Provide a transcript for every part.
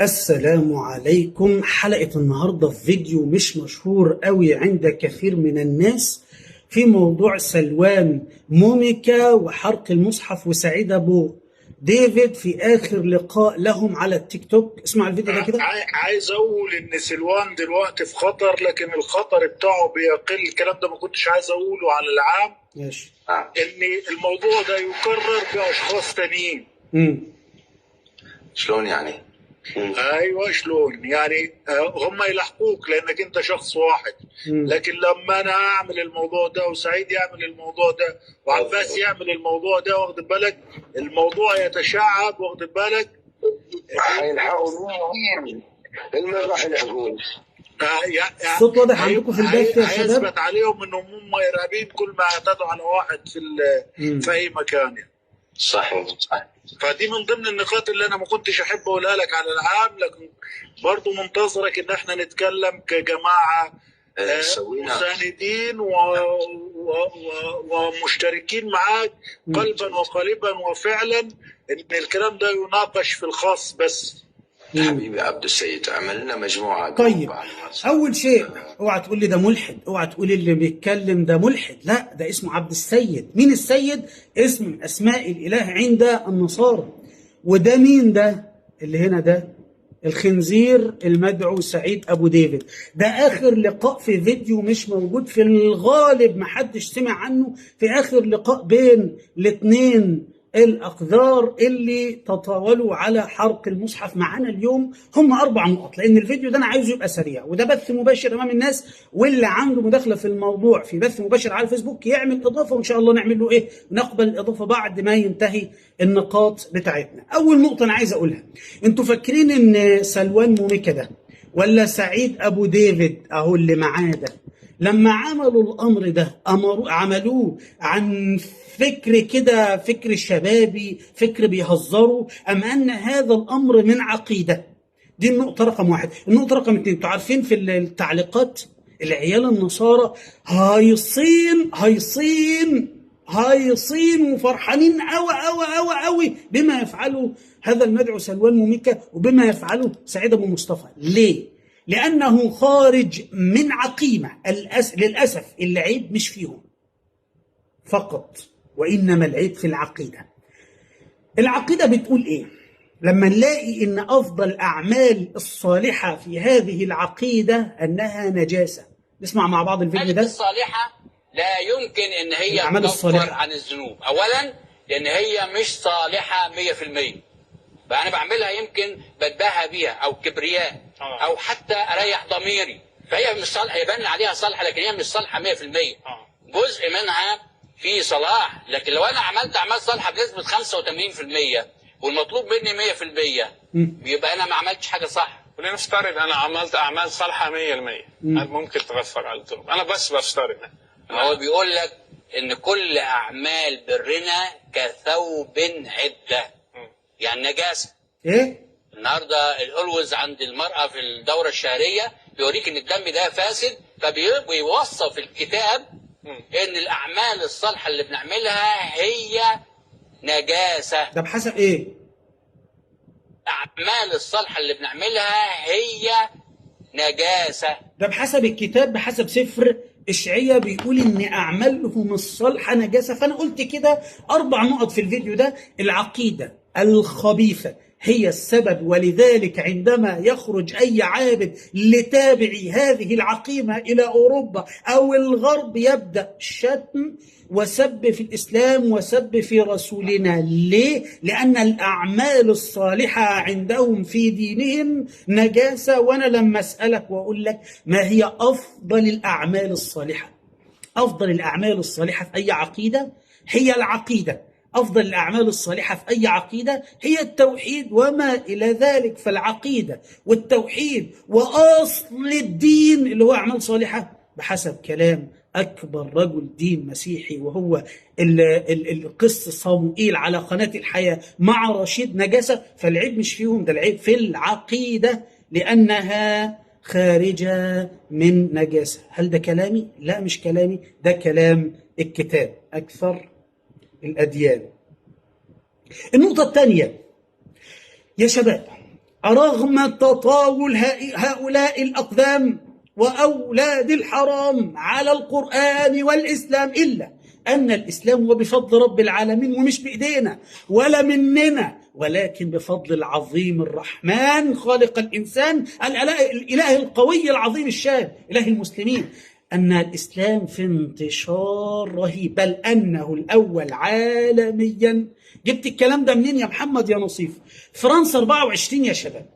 السلام عليكم. حلقة النهاردة في فيديو مش مشهور قوي عند كثير من الناس في موضوع سلوان موميكا وحرق المصحف وسعيد أبو ديفيد في آخر لقاء لهم على التيك توك. اسمع الفيديو ده كده. عايز اقول ان سلوان دلوقتي في خطر، لكن الخطر بتاعه بيقل. الكلام ده ما كنتش عايز اقوله على العام. ماشي. ان الموضوع ده يكرر باشخاص تانيين. شلون يعني؟ ايوه شلون يعني؟ هم يلحقوك لانك انت شخص واحد. لكن لما انا اعمل الموضوع ده وسعيد يعمل الموضوع ده وعباس يعمل الموضوع ده، واخد بالك الموضوع يتشعب، واخد بالك. هيلحقوا مين؟ اللي راح يلحقون. الصوت واضح عندكم في البث يا شباب؟ هيثبت عليهم انهم هم ارهابيين كل ما اعتدوا على واحد في اي مكان يعني. صحيح. فدي من ضمن النقاط اللي انا ما كنتش احب اقولها لك على العام، لكن برضو منتظرك ان احنا نتكلم كجماعه مساندين ومشتركين معاك قلبا وقالبا وفعلا، ان الكلام ده يناقش في الخاص بس. حبيبي عبد السيد، عملنا مجموعه. طيب، اول شيء اوعى تقول لي ده ملحد، اوعى تقول لي اللي بيتكلم ده ملحد، لا ده اسمه عبد السيد. مين السيد؟ اسم من اسماء الاله عند النصارى. وده مين ده اللي هنا؟ ده الخنزير المدعو سعيد ابو ديفيد. ده اخر لقاء في فيديو مش موجود في الغالب، محدش سمع عنه، في اخر لقاء بين الاثنين الأقذار اللي تطاولوا على حرق المصحف معانا اليوم. هم 4 نقط، لأن الفيديو ده أنا عايزه يبقى سريع، وده بث مباشر أمام الناس، واللي عنده مداخلة في الموضوع في بث مباشر على الفيسبوك يعمل إضافة، وإن شاء الله نعمل له إيه، نقبل الإضافة بعد ما ينتهي النقاط بتاعتنا. أول نقطة أنا عايز أقولها، أنتوا فاكرين إن سلوان موميكا ده ولا سعيد أبو ديفيد أهو اللي معاه ده، لما عملوا الأمر ده عملوه عن فكر كده، فكر شبابي، فكر بيهزروا، أم أن هذا الأمر من عقيدة؟ دي النقطة رقم 1. النقطة رقم 2، انتوا عارفين في التعليقات العيال النصارى هيصين وفرحانين أوي أوي أوي أوي بما يفعله هذا المدعو سلوان موميكا وبما يفعله سعيد أبو مصطفى. ليه؟ لأنه خارج من عقيمة. للأسف العيب مش فيهم فقط، وإنما العيب في العقيدة. العقيدة بتقول إيه؟ لما نلاقي إن أفضل الأعمال الصالحة في هذه العقيدة أنها نجاسة. نسمع مع بعض الفيديو ده. الصالحة لا يمكن إن هي تكفر عن الذنوب. أولا لأن هي مش صالحة 100%، فأنا بعملها يمكن بتباهى بيها أو كبرياء أو حتى أريح ضميري، فهي مش صالحة، يبان عليها صالحة لكن هي مش صالحة 100%. جزء منها في صلاح، لكن لو أنا عملت أعمال صالحة بنسبة 85% والمطلوب مني 100%، يبقى أنا ما عملتش حاجة صح. ولنفترض أنا عملت أعمال صالحة 100%، هل ممكن تغفر على الذنوب؟ أنا بس بفترض. هو بيقول لك إن كل أعمال برنا كثوب عدة، يعني نجاسة. إيه؟ النهارده الألوز عند المرأة في الدورة الشهرية بيوريك إن الدم ده فاسد، فبيوصف الكتاب إن الأعمال الصالحة اللي بنعملها هي نجاسة. ده بحسب إيه؟ الأعمال الصالحة اللي بنعملها هي نجاسة. ده بحسب الكتاب، بحسب سفر إشعياء بيقول إن أعمالهم الصالحة نجاسة. فأنا قلت كده 4 نقط في الفيديو ده. العقيدة الخبيثة هي السبب، ولذلك عندما يخرج أي عابد لتابع هذه العقيمة إلى أوروبا أو الغرب يبدأ شتم وسب في الإسلام وسب في رسولنا. ليه؟ لأن الأعمال الصالحة عندهم في دينهم نجاسة. وأنا لما أسألك وأقول لك ما هي أفضل الأعمال الصالحة، أفضل الأعمال الصالحة في أي عقيدة هي العقيدة. أفضل الأعمال الصالحة في أي عقيدة هي التوحيد وما إلى ذلك. فالعقيدة والتوحيد وأصل الدين اللي هو أعمال صالحة بحسب كلام أكبر رجل دين مسيحي، وهو القس صموئيل على قناة الحياة مع رشيد نجاسة. فالعيب مش فيهم، ده العيب في العقيدة لأنها خارجة من نجاسة. هل ده كلامي؟ لا مش كلامي، ده كلام الكتاب أكثر الأديان. النقطة الثانية يا شباب، رغم تطاول هؤلاء الأقدام وأولاد الحرام على القرآن والإسلام، إلا أن الإسلام هو بفضل رب العالمين، ومش بإيدينا ولا مننا، ولكن بفضل العظيم الرحمن خالق الإنسان، الإله القوي العظيم الشان، إله المسلمين، أن الإسلام في انتشار رهيب، بل أنه الأول عالميا. جبت الكلام ده منين يا محمد يا نصيف؟ فرنسا 24 يا شباب.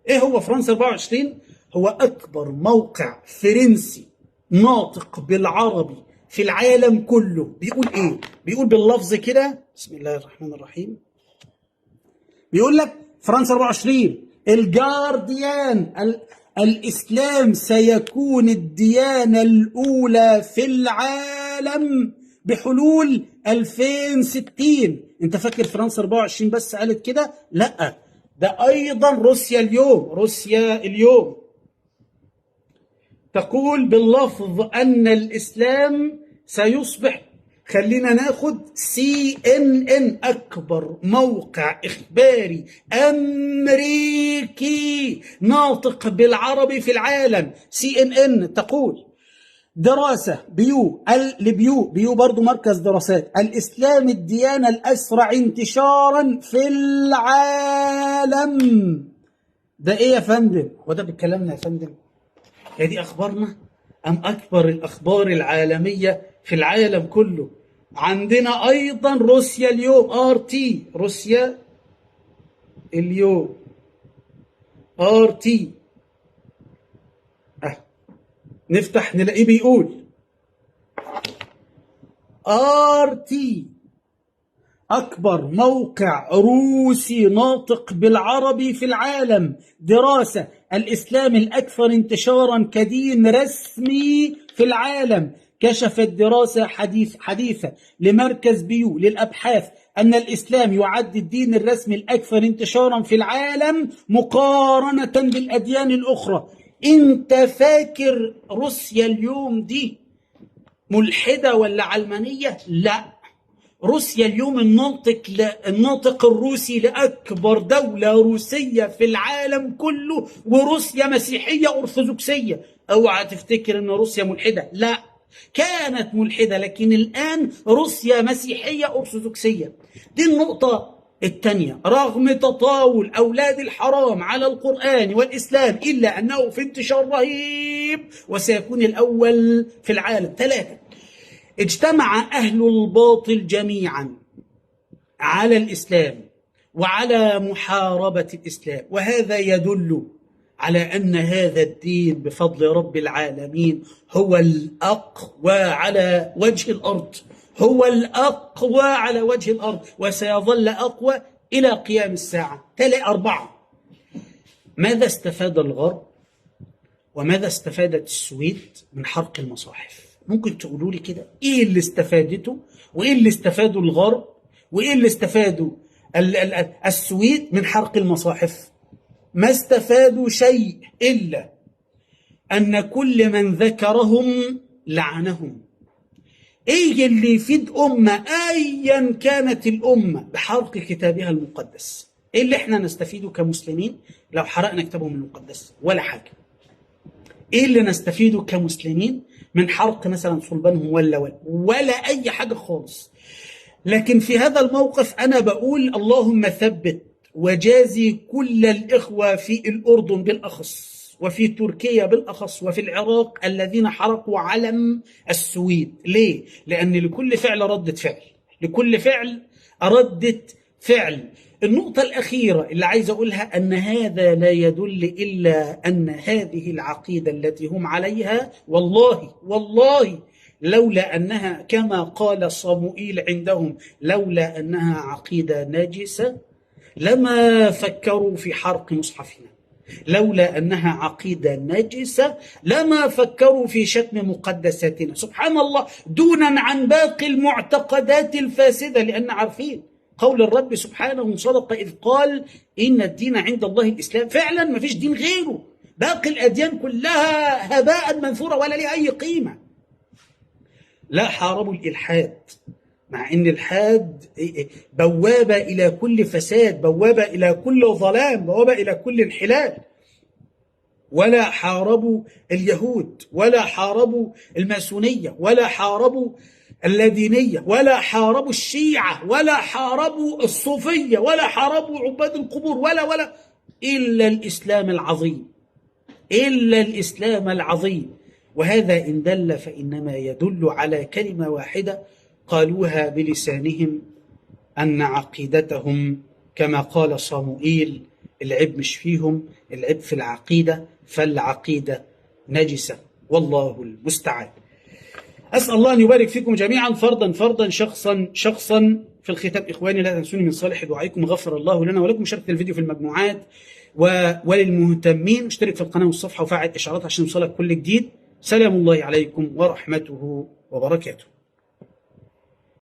إيه هو فرنسا 24؟ هو أكبر موقع فرنسي ناطق بالعربي في العالم كله. بيقول إيه؟ بيقول باللفظ كده، بسم الله الرحمن الرحيم، بيقول لك فرنسا 24 الجارديان: الإسلام سيكون الديانة الأولى في العالم بحلول 2060. انت فاكر فرنسا 24 بس قالت كده؟ لا، ده أيضا روسيا اليوم تقول باللفظ أن الإسلام سيصبح، خلينا ناخد CNN أكبر موقع إخباري أمريكي ناطق بالعربي في العالم، CNN تقول دراسة بيو برضو مركز دراسات: الإسلام الديانة الأسرع انتشارا في العالم. ده إيه يا فندم؟ هو ده بكلامنا يا فندم؟ هي دي أخبارنا أم أكبر الأخبار العالمية في العالم كله؟ عندنا أيضا روسيا اليوم، روسيا اليوم RT، نفتح نلاقيه بيقول RT أكبر موقع روسي ناطق بالعربي في العالم، دراسة: الإسلام الأكثر انتشارا كدين رسمي في العالم. كشفت دراسة حديثة لمركز بيو للأبحاث أن الإسلام يعد الدين الرسمي الأكثر انتشارا في العالم مقارنة بالأديان الأخرى. أنت فاكر روسيا اليوم دي ملحدة ولا علمانية؟ لا، روسيا اليوم الناطق الروسي لأكبر دولة روسية في العالم كله، وروسيا مسيحية أرثوذكسية. اوعى تفتكر ان روسيا ملحدة، لا، كانت ملحدة، لكن الآن روسيا مسيحية أرثوذكسية. دي النقطة الثانية: رغم تطاول أولاد الحرام على القرآن والإسلام، إلا أنه في انتشار رهيب وسيكون الأول في العالم. 3: اجتمع أهل الباطل جميعا على الإسلام وعلى محاربة الإسلام، وهذا يدل على أن هذا الدين بفضل رب العالمين هو الأقوى على وجه الأرض، هو الأقوى على وجه الأرض، وسيظل أقوى إلى قيام الساعة. 4: ماذا استفاد الغرب وماذا استفادت السويد من حرق المصاحف؟ ممكن تقولوا لي كده ايه اللي استفادته وايه اللي استفاده الغرب وايه اللي استفاده السويد من حرق المصاحف؟ ما استفادوا شيء إلا أن كل من ذكرهم لعنهم. ايه اللي يفيد أمة أيا كانت الأمة بحرق كتابها المقدس؟ ايه اللي احنا نستفيده كمسلمين لو حرقنا كتابهم المقدس؟ ولا حاجة. ايه اللي نستفيده كمسلمين من حرق مثلا صلبانهم ولا أي حاجة خالص؟ لكن في هذا الموقف أنا بقول اللهم ثبت وجازي كل الإخوة في الأردن بالأخص وفي تركيا بالأخص وفي العراق الذين حرقوا علم السويد. ليه؟ لأن لكل فعل ردة فعل، لكل فعل ردة فعل. النقطة الأخيرة اللي عايز أقولها أن هذا لا يدل إلا أن هذه العقيدة التي هم عليها والله لولا أنها كما قال صموئيل عندهم لولا أنها عقيدة نجسة لما فكروا في حرق مصحفنا، لولا أنها عقيدة نجسة لما فكروا في شتم مقدساتنا. سبحان الله، دونا عن باقي المعتقدات الفاسدة، لأن عارفين قول الرب سبحانه صدق إذ قال إن الدين عند الله الإسلام. فعلا ما فيش دين غيره، باقي الأديان كلها هباء منثورة ولا لها أي قيمة. لا حاربوا الإلحاد مع ان الحاد بوابة الى كل فساد، بوابة الى كل ظلام، بوابة الى كل انحلال. ولا حاربوا اليهود، ولا حاربوا الماسونية، ولا حاربوا اللادينية، ولا حاربوا الشيعة، ولا حاربوا الصوفية، ولا حاربوا عباد القبور، ولا إلا الإسلام العظيم، إلا الإسلام العظيم. وهذا إن دل فإنما يدل على كلمة واحدة قالوها بلسانهم، أن عقيدتهم كما قال صموئيل: العيب مش فيهم، العيب في العقيدة، فالعقيدة نجسة، والله المستعان. أسأل الله أن يبارك فيكم جميعا، فردا فردا، شخصا شخصا. في الختام إخواني، لا تنسوني من صالح دعائكم، غفر الله لنا ولكم. شاركوا الفيديو في المجموعات، وللمهتمين اشترك في القناة والصفحة وفعل إشعارات عشان يوصلك كل جديد. سلام الله عليكم ورحمته وبركاته.